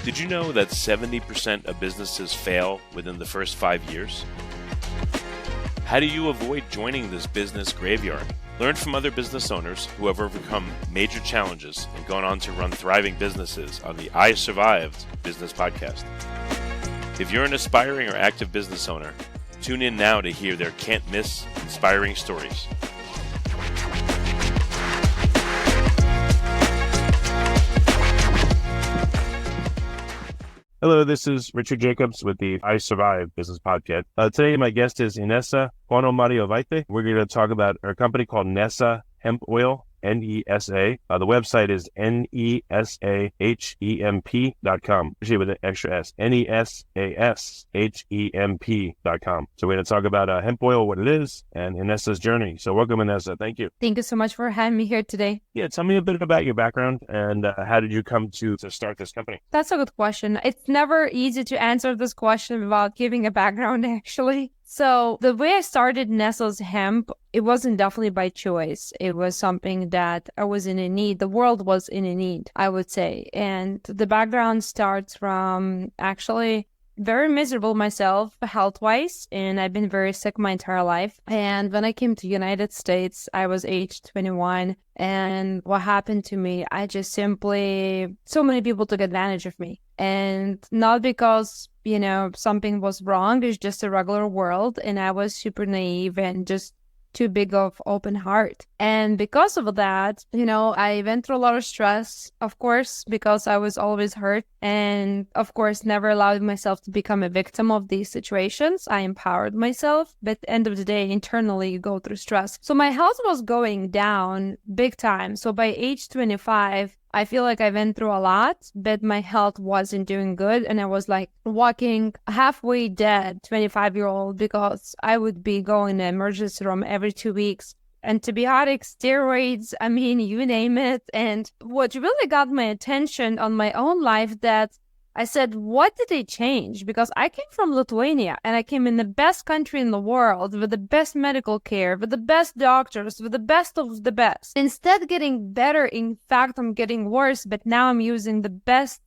Did you know that 70% of businesses fail within the first 5 years? How do you avoid joining this business graveyard? Learn from other business owners who have overcome major challenges and gone on to run thriving businesses on the I Survived Business Podcast. If you're an aspiring or active business owner, tune in now to hear their can't-miss inspiring stories. Hello, this is Richard Jacobs with the I Survive Business Podcast. Today, my guest is Inesa Ponomariovaite. We're going to talk about our company called Nesa Hemp Oil, Nesa. The website is nesahemp.com. Actually, with an extra S, nesashemp.com. So we're going to talk about hemp oil, what it is, and Inesa's journey. So welcome, Inesa. Thank you. Thank you so much for having me here today. Yeah, tell me a bit about your background and how did you come to start this company? That's a good question. It's never easy to answer this question without giving a background, actually. So the way I started Nesa's Hemp, it wasn't definitely by choice. It was something that I was in a need. The world was in a need, I would say. And the background starts from actually very miserable myself health-wise, and I've been very sick my entire life. And when I came to United States, I was age 21. And what happened to me, I just simply, so many people took advantage of me. And not because, something was wrong, it's just a regular world. And I was super naive and just too big of open heart. And because of that, I went through a lot of stress, of course, because I was always hurt. And of course, never allowed myself to become a victim of these situations. I empowered myself. But at the end of the day, internally, you go through stress. So my health was going down big time. So by age 25, I feel like I went through a lot, but my health wasn't doing good. And I was like walking halfway dead, 25-year-old, because I would be going to the emergency room every 2 weeks. Antibiotics, steroids, you name it. And what really got my attention on my own life, that I said, what did they change? Because I came from Lithuania and I came in the best country in the world with the best medical care, with the best doctors, with the best of the best. Instead getting better, in fact, I'm getting worse, but now I'm using the best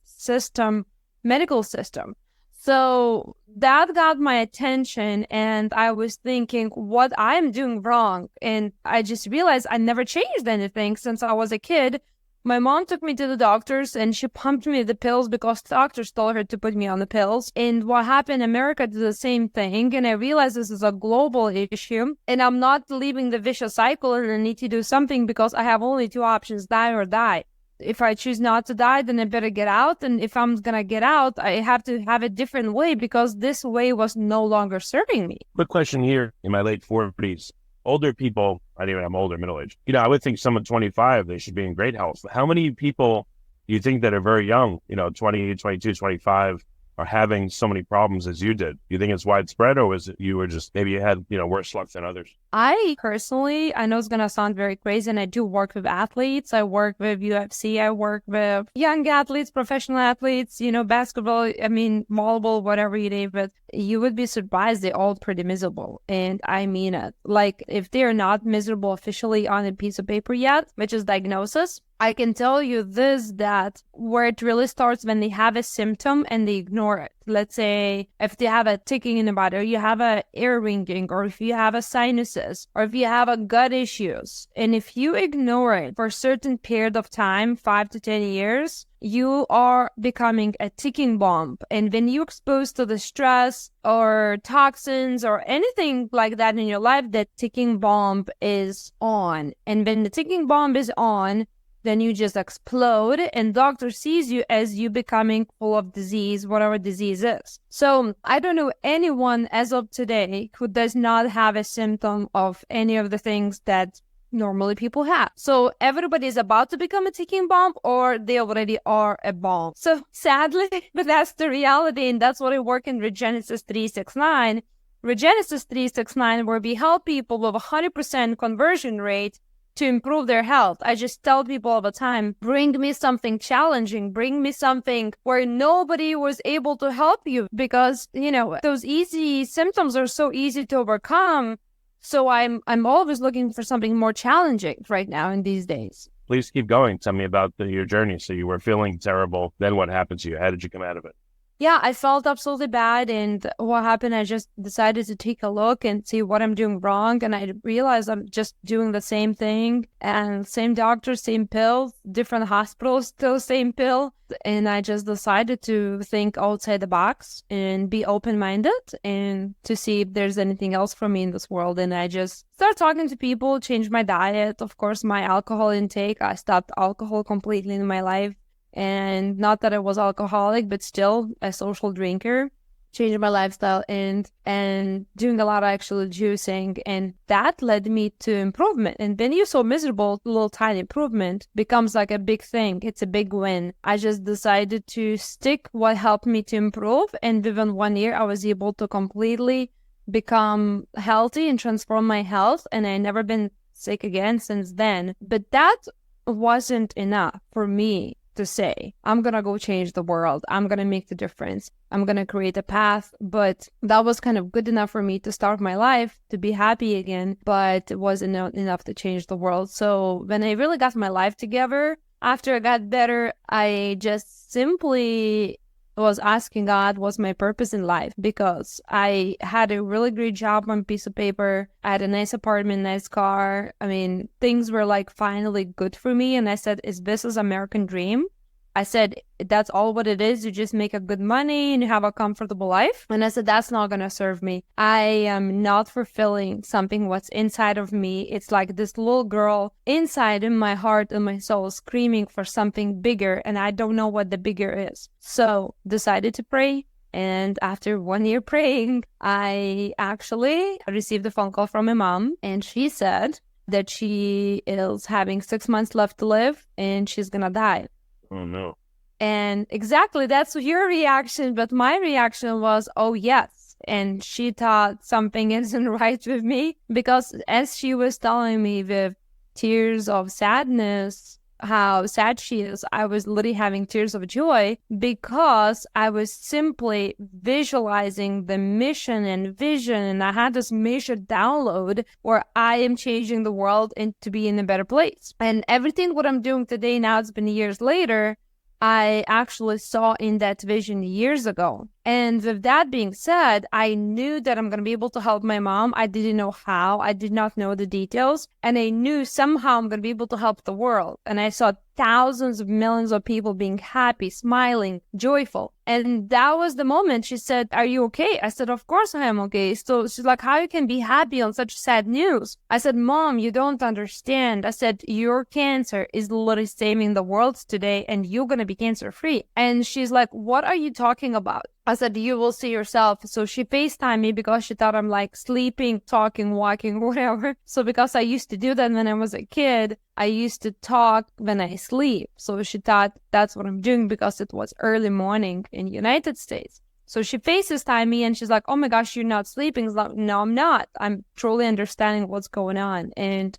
medical system. So that got my attention and I was thinking what I'm doing wrong. And I just realized I never changed anything since I was a kid. My mom took me to the doctors and she pumped me the pills because doctors told her to put me on the pills. And what happened in America did the same thing. And I realized this is a global issue and I'm not leaving the vicious cycle and I need to do something because I have only two options, die or die. If I choose not to die, then I better get out. And if I'm going to get out, I have to have a different way because this way was no longer serving me. Quick question here. In my late 40s, older people, I'm older, middle-aged. I would think someone 25, they should be in great health. How many people do you think that are very young, 20, 22, 25, are having so many problems as you did? Do you think it's widespread or was it you were just, maybe you had, worse luck than others? I personally, I know it's going to sound very crazy, and I do work with athletes. I work with UFC. I work with young athletes, professional athletes, basketball, volleyball, whatever you name it. You would be surprised they're all pretty miserable. And I mean it. Like, if they're not miserable officially on a piece of paper yet, which is diagnosis, I can tell you this, that where it really starts when they have a symptom and they ignore it. Let's say if they have a ticking in the body, or you have a ear ringing, or if you have a sinuses, or if you have a gut issues, and if you ignore it for a certain period of time, 5 to 10 years, you are becoming a ticking bomb. And when you're exposed to the stress or toxins or anything like that in your life, that ticking bomb is on. And when the ticking bomb is on, then you just explode and doctor sees you as you becoming full of disease, whatever disease is. So I don't know anyone as of today who does not have a symptom of any of the things that normally people have. So everybody is about to become a ticking bomb or they already are a bomb. So sadly, but that's the reality, and that's what I work in Regenesis 369. Regenesis 369, where we help people with a 100% conversion rate to improve their health. I just tell people all the time, bring me something challenging, bring me something where nobody was able to help you, because, those easy symptoms are so easy to overcome. So I'm always looking for something more challenging right now in these days. please keep going. Tell me about your journey. So you were feeling terrible. Then what happened to you? How did you come out of it? Yeah, I felt absolutely bad. And what happened, I just decided to take a look and see what I'm doing wrong. And I realized I'm just doing the same thing, and same doctor, same pill, different hospitals, still same pill. And I just decided to think outside the box and be open-minded and to see if there's anything else for me in this world. And I just started talking to people, changed my diet. Of course, my alcohol intake. I stopped alcohol completely in my life. And not that I was alcoholic, but still a social drinker. Changing my lifestyle and doing a lot of actual juicing, and that led me to improvement. And when you're so miserable, little tiny improvement becomes like a big thing. It's a big win. I just decided to stick what helped me to improve, and within 1 year, I was able to completely become healthy and transform my health, and I never been sick again since then. But that wasn't enough for me to say, I'm going to go change the world. I'm going to make the difference. I'm going to create a path. But that was kind of good enough for me to start my life, to be happy again, but it wasn't enough to change the world. So when I really got my life together, after I got better, I just simply was asking God, what's my purpose in life? Because I had a really great job on a piece of paper. I had a nice apartment, nice car. I mean, things were like finally good for me. And I said, is this American dream? I said, that's all what it is. You just make a good money and you have a comfortable life. And I said, that's not going to serve me. I am not fulfilling something what's inside of me. It's like this little girl inside in my heart and my soul screaming for something bigger. And I don't know what the bigger is. So decided to pray. And after 1 year praying, I actually received a phone call from my mom. And she said that she is having 6 months left to live and she's going to die. Oh, no. And exactly, that's your reaction. But my reaction was, oh, yes. And she thought something isn't right with me, because as she was telling me with tears of sadness how sad she is, I was literally having tears of joy, because I was simply visualizing the mission and vision. And I had this major download where I am changing the world and to be in a better place. And everything what I'm doing today, now it's been years later, I actually saw in that vision years ago. And with that being said, I knew that I'm going to be able to help my mom. I didn't know how. I did not know the details. And I knew somehow I'm going to be able to help the world. And I saw thousands of millions of people being happy, smiling, joyful. And that was the moment she said, are you okay? I said, of course I am okay. So she's like, how you can be happy on such sad news? I said, Mom, you don't understand. I said, your cancer is literally saving the world today and you're going to be cancer free. And she's like, what are you talking about? I said, you will see yourself. So she FaceTimed me because she thought I'm like sleeping, talking, walking, whatever. So because I used to do that when I was a kid, I used to talk when I sleep. So she thought that's what I'm doing because it was early morning in the United States. So she FaceTimed me and she's like, oh my gosh, you're not sleeping. It's like, no, I'm not. I'm truly understanding what's going on. And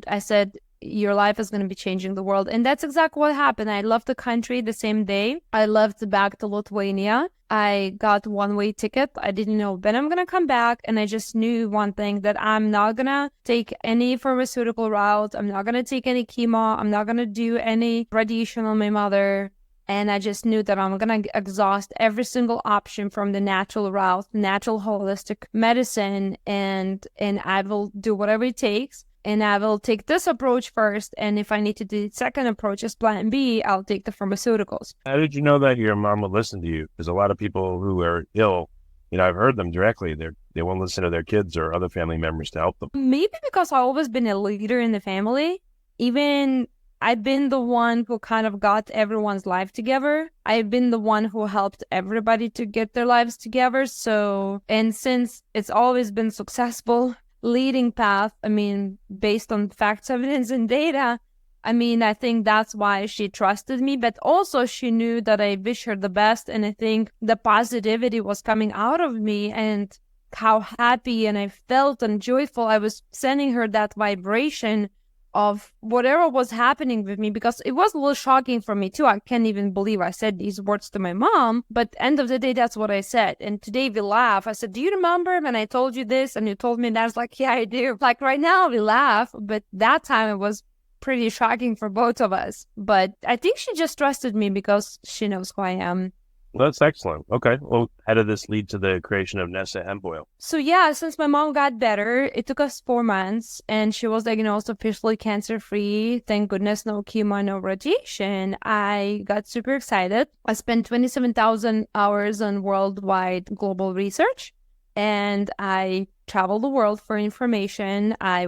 I said, your life is going to be changing the world. And that's exactly what happened. I left the country the same day. I left back to Lithuania. I got one-way ticket. I didn't know when I'm going to come back. And I just knew one thing, that I'm not going to take any pharmaceutical route. I'm not going to take any chemo. I'm not going to do any radiation on my mother. And I just knew that I'm going to exhaust every single option from the natural route, natural holistic medicine. And I will do whatever it takes. And I will take this approach first. And if I need to do the second approach as plan B, I'll take the pharmaceuticals. How did you know that your mom would listen to you? Because a lot of people who are ill, I've heard them directly. They won't listen to their kids or other family members to help them. Maybe because I've always been a leader in the family. Even I've been the one who kind of got everyone's life together. I've been the one who helped everybody to get their lives together. And since it's always been successful, leading path, based on facts, evidence, and data, I think that's why she trusted me. But also she knew that I wish her the best. And I think the positivity was coming out of me and how happy and I felt and joyful. I was sending her that vibration of whatever was happening with me, because it was a little shocking for me too. I can't even believe I said these words to my mom, but end of the day, that's what I said. And today we laugh. I said, do you remember when I told you this and you told me that? I was like, yeah, I do. Like right now we laugh, but that time it was pretty shocking for both of us. But I think she just trusted me because she knows who I am. Well, that's excellent. Okay. Well, how did this lead to the creation of Nesa hemp oil? So yeah, since my mom got better, it took us 4 months and she was diagnosed officially cancer-free. Thank goodness, no chemo, no radiation. I got super excited. I spent 27,000 hours on worldwide global research and I traveled the world for information. I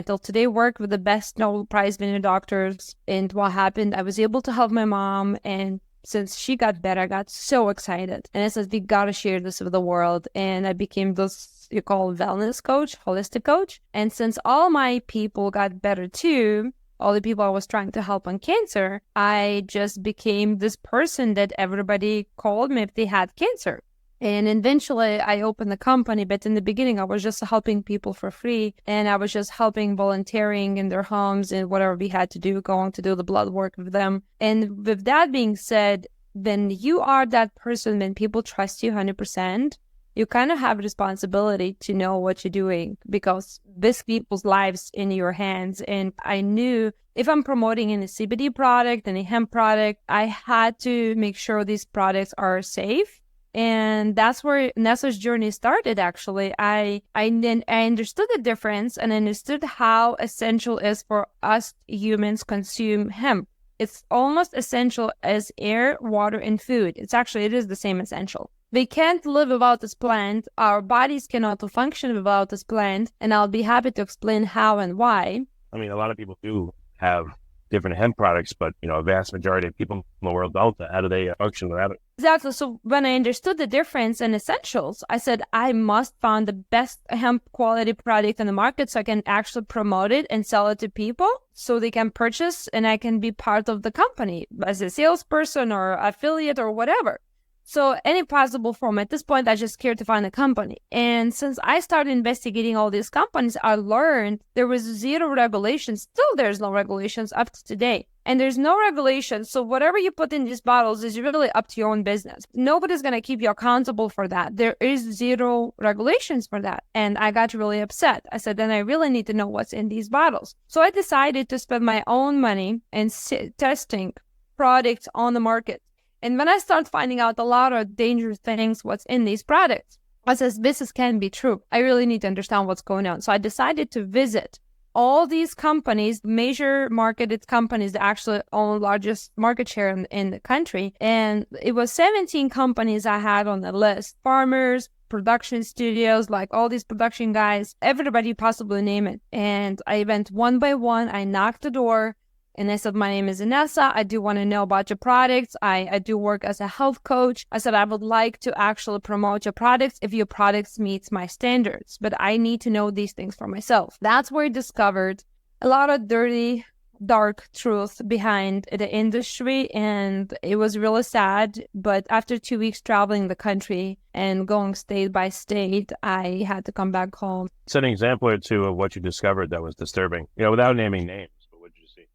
till today work with the best Nobel Prize winning doctors. And what happened, I was able to help my mom, and since she got better, I got so excited. And I said, we got to share this with the world. And I became this, you call wellness coach, holistic coach. And since all my people got better too, all the people I was trying to help on cancer, I just became this person that everybody called me if they had cancer. And eventually I opened the company, but in the beginning I was just helping people for free, and I was just helping volunteering in their homes and whatever we had to do, going to do the blood work with them. And with that being said, when you are that person, when people trust you 100%, you kind of have a responsibility to know what you're doing because this people's lives in your hands. And I knew if I'm promoting any CBD product, any hemp product, I had to make sure these products are safe. And that's where Nesa's journey started, actually. I understood the difference and understood how essential it is for us humans consume hemp. It's almost essential as air, water, and food. It is the same essential. We can't live without this plant. Our bodies cannot function without this plant. And I'll be happy to explain how and why. I mean, a lot of people do have different hemp products, but, a vast majority of people in the world don't. How do they function without it? Exactly. So when I understood the difference and essentials, I said, I must find the best hemp quality product in the market so I can actually promote it and sell it to people so they can purchase and I can be part of the company as a salesperson or affiliate or whatever. So any possible form. At this point, I just cared to find a company. And since I started investigating all these companies, I learned there was zero regulations. Still, there's no regulations up to today. And there's no regulations. So whatever you put in these bottles is really up to your own business. Nobody's going to keep you accountable for that. There is zero regulations for that. And I got really upset. I said, then I really need to know what's in these bottles. So I decided to spend my own money and testing products on the market. And when I start finding out a lot of dangerous things, what's in these products, I says, this can't be true. I really need to understand what's going on. So I decided to visit all these companies, major marketed companies that actually own largest market share in the country. And it was 17 companies I had on the list. Farmers, production studios, like all these production guys, everybody possibly name it. And I went one by one. I knocked the door. And I said, my name is Inesa. I do want to know about your products. I do work as a health coach. I said, I would like to actually promote your products if your products meets my standards, but I need to know these things for myself. That's where I discovered a lot of dirty, dark truth behind the industry. And it was really sad. But after 2 weeks traveling the country and going state by state, I had to come back home. It's an example or two of what you discovered that was disturbing, without naming names.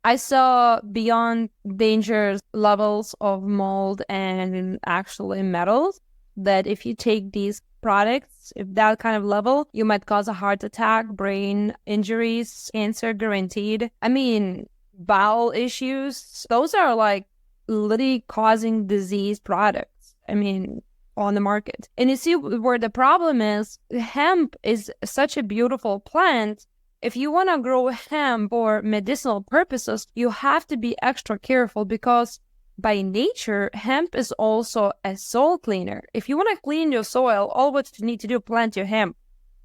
I saw beyond dangerous levels of mold and actually metals that if you take these products, if that kind of level, you might cause a heart attack, brain injuries, cancer guaranteed. I mean, bowel issues. Those are like literally causing disease products. I mean, on the market. And you see where the problem is, hemp is such a beautiful plant. If you want to grow hemp for medicinal purposes, you have to be extra careful because by nature, hemp is also a soil cleaner. If you want to clean your soil, all what you need to do, plant your hemp.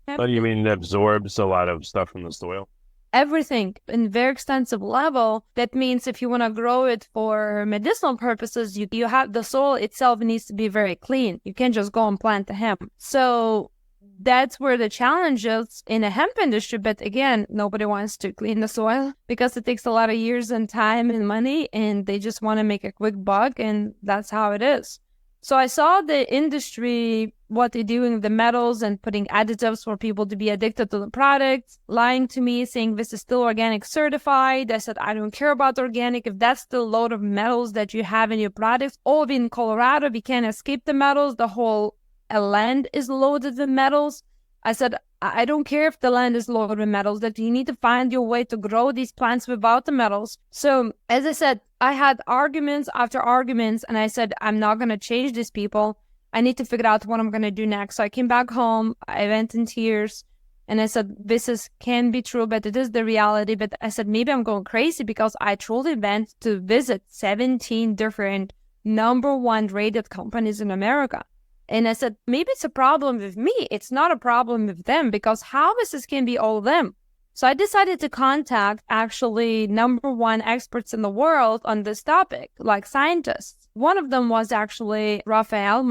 What do you mean it absorbs a lot of stuff from the soil? Everything in very extensive level. That means if you want to grow it for medicinal purposes, you have the soil itself needs to be very clean. You can't just go and plant the hemp. So that's where the challenge is in the hemp industry. But again, nobody wants to clean the soil because it takes a lot of years and time and money, and they just want to make a quick buck, and that's how it is. So I saw the industry, what they're doing with the metals and putting additives for people to be addicted to the products, lying to me, saying this is still organic certified. I said, I don't care about organic. If that's the load of metals that you have in your products, or in Colorado, we can't escape the metals. The whole land is loaded with metals. I said, I don't care if the land is loaded with metals, that you need to find your way to grow these plants without the metals. So as I said, I had arguments after arguments, and I said, I'm not going to change these people. I need to figure out what I'm going to do next. So I came back home. I went in tears. And I said, can be true, but it is the reality. But I said, maybe I'm going crazy because I truly went to visit 17 different #1 rated companies in America. And I said, maybe it's a problem with me. It's not a problem with them, because how this can be all them? So I decided to contact actually #1 experts in the world on this topic, like scientists. One of them was actually Raphael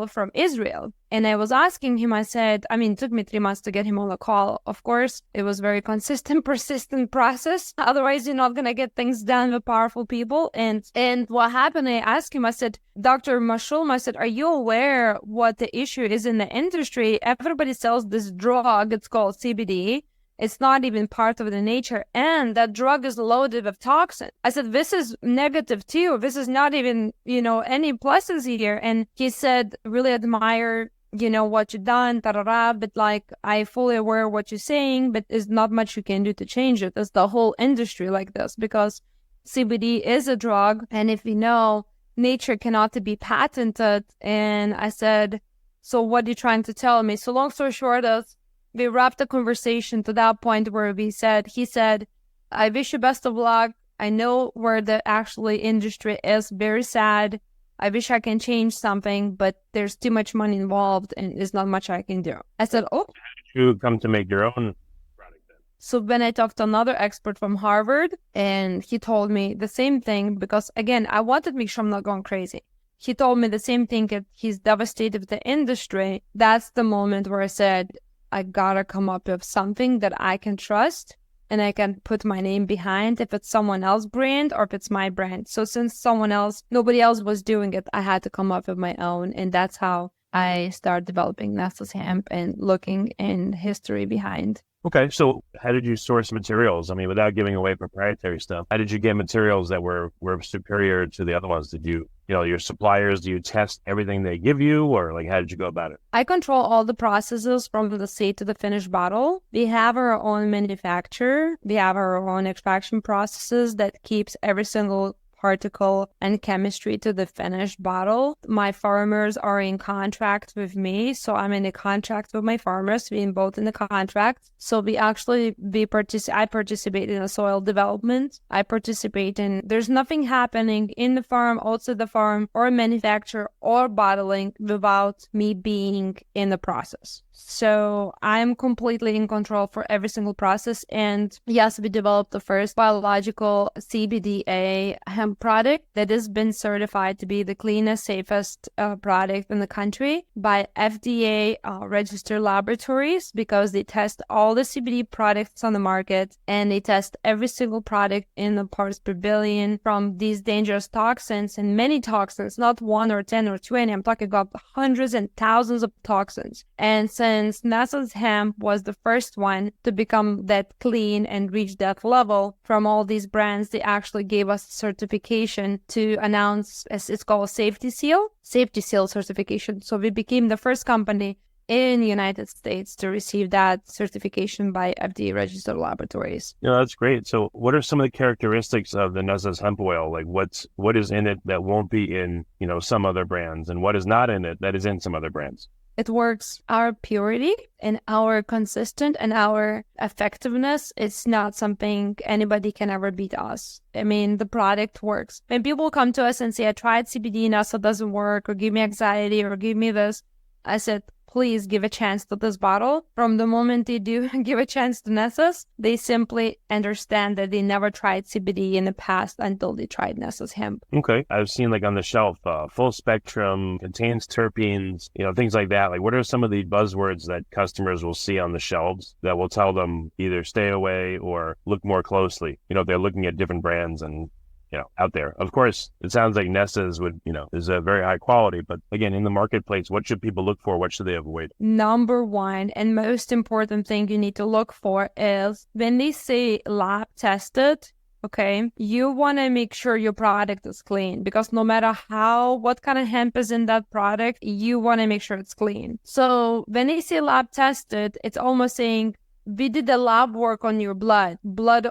from Israel. And I was asking him, I said, it took me 3 months to get him on a call. Of course, it was very consistent, persistent process. Otherwise, you're not going to get things done with powerful people. And what happened, I asked him, I said, Dr. Mashulm, I said, are you aware what the issue is in the industry? Everybody sells this drug. It's called CBD. It's not even part of the nature. And that drug is loaded with toxin. I said, this is negative too. This is not even, any pluses here. And he said, really admire, what you've done, but I fully aware of what you're saying, but there's not much you can do to change it. It's the whole industry like this, because CBD is a drug. And if you know, nature cannot be patented. And I said, so what are you trying to tell me? So long story short is, we wrapped the conversation to that point where he said, I wish you best of luck. I know where the actually industry is, very sad. I wish I can change something, but there's too much money involved and there's not much I can do. I said, oh. You come to make your own product then. So then I talked to another expert from Harvard, and he told me the same thing, because again, I wanted to make sure I'm not going crazy. He told me the same thing, that he's devastated with the industry. That's the moment where I said, I gotta come up with something that I can trust and I can put my name behind, if it's someone else's brand or if it's my brand. So since nobody else was doing it, I had to come up with my own. And that's how I started developing Nesa's Hemp and looking in history behind. Okay, so how did you source materials? Without giving away proprietary stuff, how did you get materials that were superior to the other ones? Did you, your suppliers, do you test everything they give you, or how did you go about it? I control all the processes from the seed to the finished bottle. We have our own manufacturer. We have our own extraction processes that keeps every single particle and chemistry to the finished bottle. My farmers are in contract with me, so I'm in a contract with my farmers. We're both in the contract. So I participate in a soil development. I participate in, there's nothing happening in the farm, outside the farm, or manufacture or bottling without me being in the process. So I'm completely in control for every single process. And yes, we developed the first biological CBDa hemp product that has been certified to be the cleanest, safest product in the country by FDA registered laboratories, because they test all the CBD products on the market, and they test every single product in the parts per billion from these dangerous toxins, and many toxins, not 1 or 10 or 20. I'm talking about hundreds and thousands of toxins. And since Nesa's Hemp was the first one to become that clean and reach that level from all these brands, they actually gave us certification to announce, as it's called, safety seal certification. So we became the first company in the United States to receive that certification by FDA registered laboratories. That's great. So what are some of the characteristics of the Nesa's hemp oil? What is in it that won't be in, some other brands, and what is not in it that is in some other brands? It works. Our purity and our consistent and our effectiveness, it's not something anybody can ever beat us. The product works. When people come to us and say, I tried CBD, Nesa doesn't work, or give me anxiety, or give me this, I said, please give a chance to this bottle. From the moment they do give a chance to Nesa's, they simply understand that they never tried CBD in the past until they tried Nesa's Hemp. Okay. I've seen on the shelf, full spectrum, contains terpenes, things like that. What are some of the buzzwords that customers will see on the shelves that will tell them either stay away or look more closely? They're looking at different brands and out there. Of course, it sounds like Nesa's is a very high quality, but again, in the marketplace, what should people look for? What should they avoid? #1 and most important thing you need to look for is when they say lab tested, okay, you want to make sure your product is clean, because no matter what kind of hemp is in that product, you want to make sure it's clean. So when they say lab tested, it's almost saying, we did the lab work on your blood,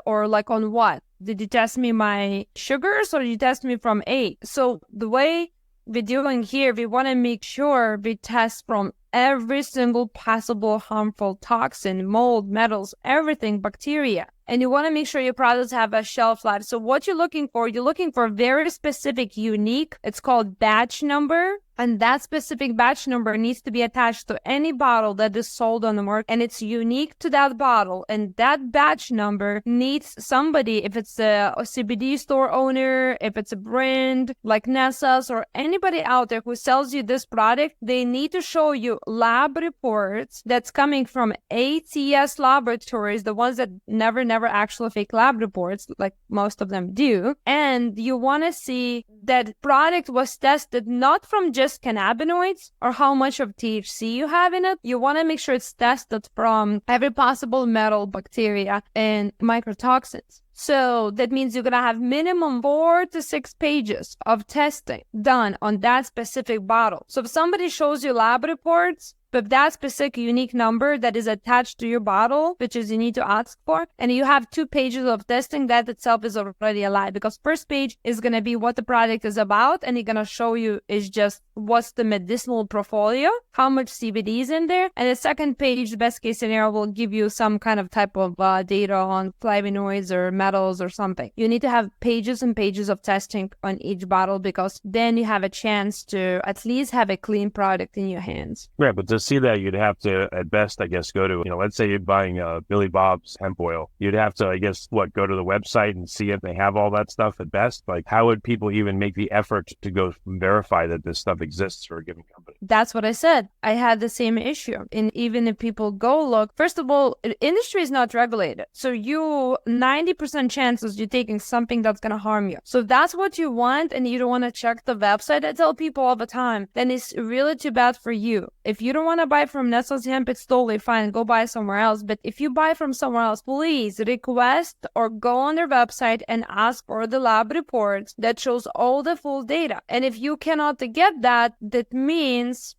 or like on what? Did you test me my sugars, or did you test me from A? So the way we're doing here, we want to make sure we test from every single possible harmful toxin, mold, metals, everything, bacteria. And you want to make sure your products have a shelf life. So what you're looking for a very specific, unique, it's called batch number. And that specific batch number needs to be attached to any bottle that is sold on the market. And it's unique to that bottle. And that batch number needs somebody, if it's a CBD store owner, if it's a brand like Nesa's or anybody out there who sells you this product, they need to show you lab reports that's coming from ATS laboratories, the ones that never actually fake lab reports, like most of them do. And you want to see that product was tested not from just cannabinoids or how much of THC you have in it. You want to make sure it's tested from every possible metal, bacteria, and microtoxins. So that means you're going to have minimum 4 to 6 pages of testing done on that specific bottle. So if somebody shows you lab reports, but that specific unique number that is attached to your bottle, which is you need to ask for, and you have 2 pages of testing, that itself is already a lie, because first page is going to be what the product is about, and it's going to show you is just what's the medicinal portfolio, how much CBD is in there, and the second page, the best case scenario, will give you some kind of type of data on flavonoids or metals or something. You need to have pages and pages of testing on each bottle, because then you have a chance to at least have a clean product in your hands. Right, but to see that, you'd have to, at best, I guess, go to, let's say you're buying Billy Bob's hemp oil. You'd have to, I guess, go to the website and see if they have all that stuff at best? Like, how would people even make the effort to go verify that this stuff exists for a given company? That's what I said. I had the same issue. And even if people go look, first of all, industry is not regulated. So 90% chances you're taking something that's going to harm you. So if that's what you want and you don't want to check the website, I tell people all the time, then it's really too bad for you. If you don't want to buy from Nesa's Hemp, it's totally fine. Go buy somewhere else. But if you buy from somewhere else, please request or go on their website and ask for the lab reports that shows all the full data. And if you cannot get that, that means,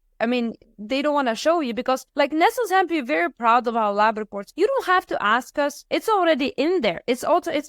they don't want to show you, because like Nesa's Hemp, we're very proud of our lab reports. You don't have to ask us. It's already in there. It's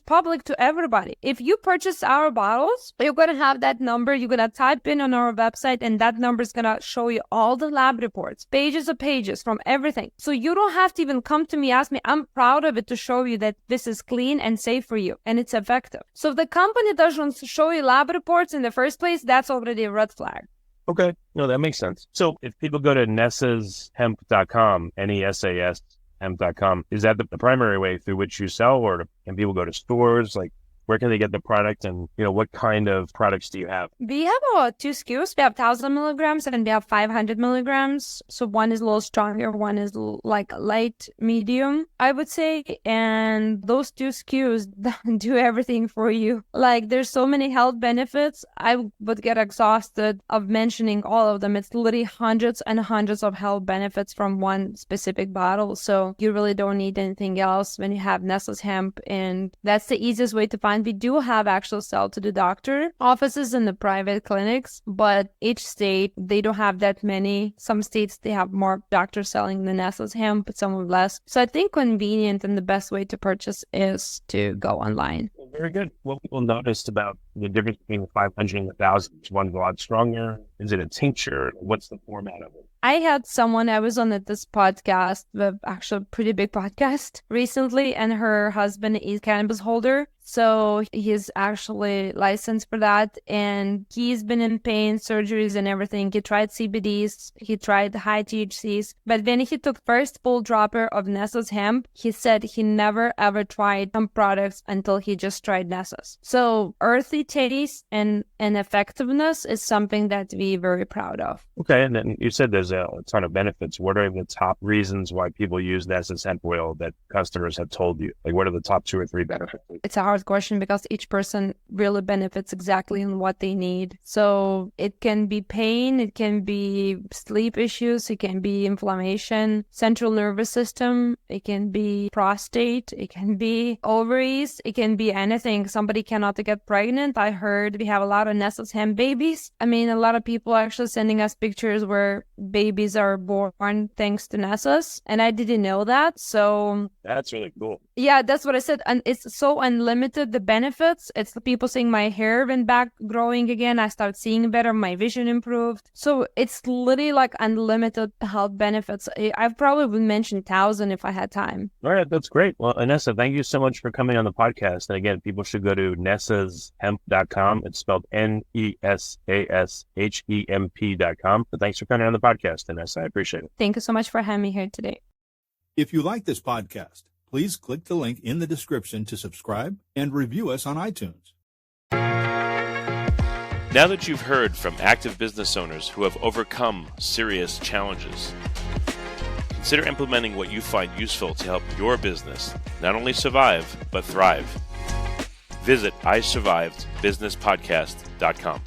public to everybody. If you purchase our bottles, you're going to have that number. You're going to type in on our website, and that number is going to show you all the lab reports, pages of pages from everything. So you don't have to even come to me, ask me. I'm proud of it to show you that this is clean and safe for you, and it's effective. So if the company doesn't show you lab reports in the first place, that's already a red flag. Okay. No, that makes sense. So if people go to nesashemp.com, Nesas hemp.com, is that the primary way through which you sell, or can people go to stores? Like, where can they get the product, and what kind of products do you have? We have about 2 SKUs. We have 1,000 milligrams and we have 500 milligrams. So one is a little stronger, one is like light medium, I would say. And those 2 SKUs do everything for you. Like, there's so many health benefits. I would get exhausted of mentioning all of them. It's literally hundreds and hundreds of health benefits from one specific bottle. So you really don't need anything else when you have Nesa's Hemp. And that's the easiest way to find. We do have actual sell to the doctor offices in the private clinics, but each state, they don't have that many. Some states, they have more doctors selling the Nesa's Hemp, but some have less. So I think convenient and the best way to purchase is to go online. Very good. What people noticed about the difference between the 500 and the 1,000? Is one a lot stronger? Is it a tincture? What's the format of it? I had someone, I was on this podcast, actually a pretty big podcast recently, and her husband is a cannabis holder. So he's actually licensed for that, and he's been in pain, surgeries and everything. He tried CBDs, he tried high THCs, but when he took first full dropper of Nesa's Hemp, he said he never ever tried hemp products until he just tried Nesa's. So earthy taste and effectiveness is something that we're very proud of. Okay, and then you said there's a ton of benefits. What are the top reasons why people use Nesa's hemp oil that customers have told you? Like, what are the top 2 or 3 benefits? It's our hard question because each person really benefits exactly in what they need. So it can be pain, it can be sleep issues, it can be inflammation, central nervous system, it can be prostate, it can be ovaries, it can be anything. Somebody cannot get pregnant. I heard we have a lot of Nesa's hemp babies. I mean, a lot of people are actually sending us pictures where babies are born thanks to Nesa's, and I didn't know that. So That's really cool. yeah, that's what I said. And it's so unlimited, the benefits. It's the people saying my hair went back growing again. I started seeing better. My vision improved. So it's literally like unlimited health benefits. I've probably would mention 1,000 if I had time. All right, that's great. Well, Inesa, thank you so much for coming on the podcast. And again, people should go to nesashemp.com. It's spelled NESASHEMP.com. But thanks for coming on the podcast, Inesa. I appreciate it. Thank you so much for having me here today. If you like this podcast, please click the link in the description to subscribe and review us on iTunes. Now that you've heard from active business owners who have overcome serious challenges, consider implementing what you find useful to help your business not only survive, but thrive. Visit isurvivedbusinesspodcast.com.